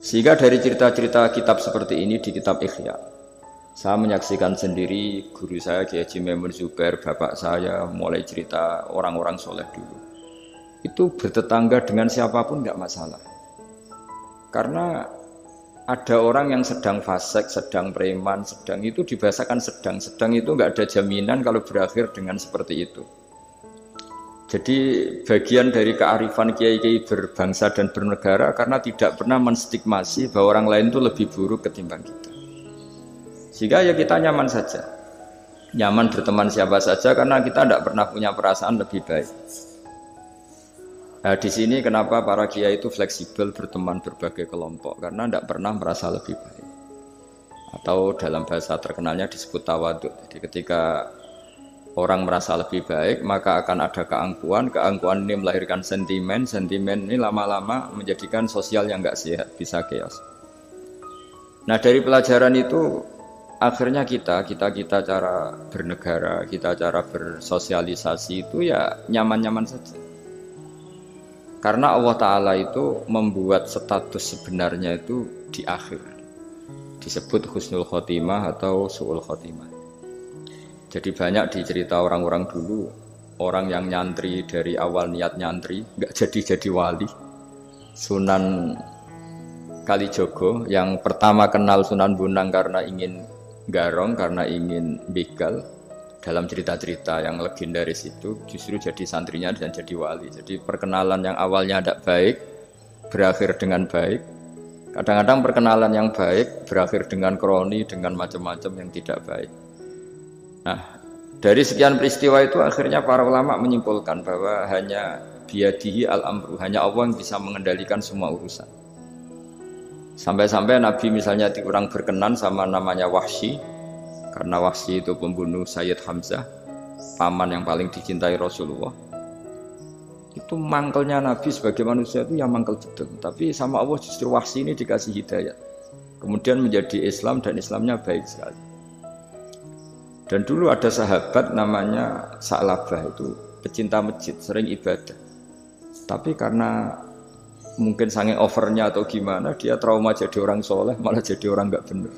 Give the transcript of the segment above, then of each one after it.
Sehingga dari cerita-cerita kitab seperti ini di kitab Ihya, saya menyaksikan sendiri guru saya Kiai Haji Maimun Zubair, bapak saya mulai cerita orang-orang soleh dulu. Itu bertetangga dengan siapapun tidak masalah. Karena ada orang yang sedang fasik, sedang preman, sedang itu dibahasakan sedang. Sedang itu nggak ada jaminan kalau berakhir dengan seperti itu. Jadi bagian dari kearifan kiai-kiai berbangsa dan bernegara karena tidak pernah menstigmasi bahwa orang lain itu lebih buruk ketimbang kita. Sehingga ya kita nyaman saja. Nyaman berteman siapa saja karena kita tidak pernah punya perasaan lebih baik. Nah, di sini kenapa para kiai itu fleksibel berteman berbagai kelompok karena tidak pernah merasa lebih baik. Atau dalam bahasa terkenalnya disebut tawaduk. Jadi ketika orang merasa lebih baik, maka akan ada keangkuhan. Keangkuhan ini melahirkan sentimen. Sentimen ini lama-lama menjadikan sosial yang nggak sehat, bisa chaos. Nah dari pelajaran itu, akhirnya kita cara bernegara, kita cara bersosialisasi itu ya nyaman-nyaman saja. Karena Allah Ta'ala itu membuat status sebenarnya itu di akhir. Disebut husnul khotimah atau su'ul khotimah. Jadi banyak dicerita orang-orang dulu, orang yang nyantri dari awal niat nyantri, nggak jadi wali. Sunan Kalijogo yang pertama kenal Sunan Bonang karena ingin garong, karena ingin begal. Dalam cerita-cerita yang legendaris itu justru jadi santrinya dan jadi wali. Jadi perkenalan yang awalnya tidak baik, berakhir dengan baik. Kadang-kadang perkenalan yang baik berakhir dengan kroni, dengan macam-macam yang tidak baik. Nah, dari sekian peristiwa itu akhirnya para ulama menyimpulkan bahwa hanya biyadihi al-amru, hanya Allah yang bisa mengendalikan semua urusan. Sampai-sampai Nabi misalnya kurang berkenan sama namanya Wahsy, karena Wahsy itu pembunuh Sayyid Hamzah, paman yang paling dicintai Rasulullah. Itu mangkelnya Nabi sebagai manusia itu yang mangkel betul. Tapi sama Allah justru Wahsy ini dikasih hidayah. Kemudian menjadi Islam dan Islamnya baik sekali. Dan dulu ada sahabat namanya Sa'labah, itu pecinta masjid, sering ibadah. Tapi karena mungkin saking overnya atau gimana, dia trauma jadi orang soleh, malah jadi orang nggak benar.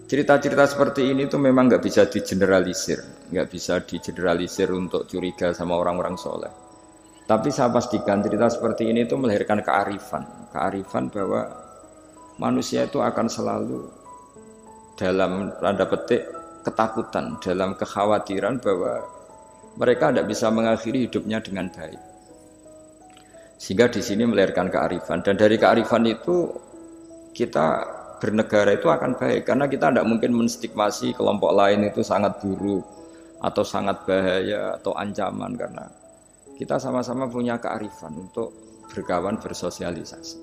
Cerita-cerita seperti ini tuh memang nggak bisa digeneralisir, nggak bisa digeneralisir untuk curiga sama orang-orang soleh. Tapi saya pastikan cerita seperti ini tuh melahirkan kearifan bahwa manusia itu akan selalu dalam tanda petik ketakutan, dalam kekhawatiran bahwa mereka tidak bisa mengakhiri hidupnya dengan baik. Sehingga di sini melahirkan kearifan, dan dari kearifan itu kita bernegara itu akan baik karena kita tidak mungkin menstigmasi kelompok lain itu sangat buruk atau sangat bahaya atau ancaman, karena kita sama-sama punya kearifan untuk berkawan bersosialisasi.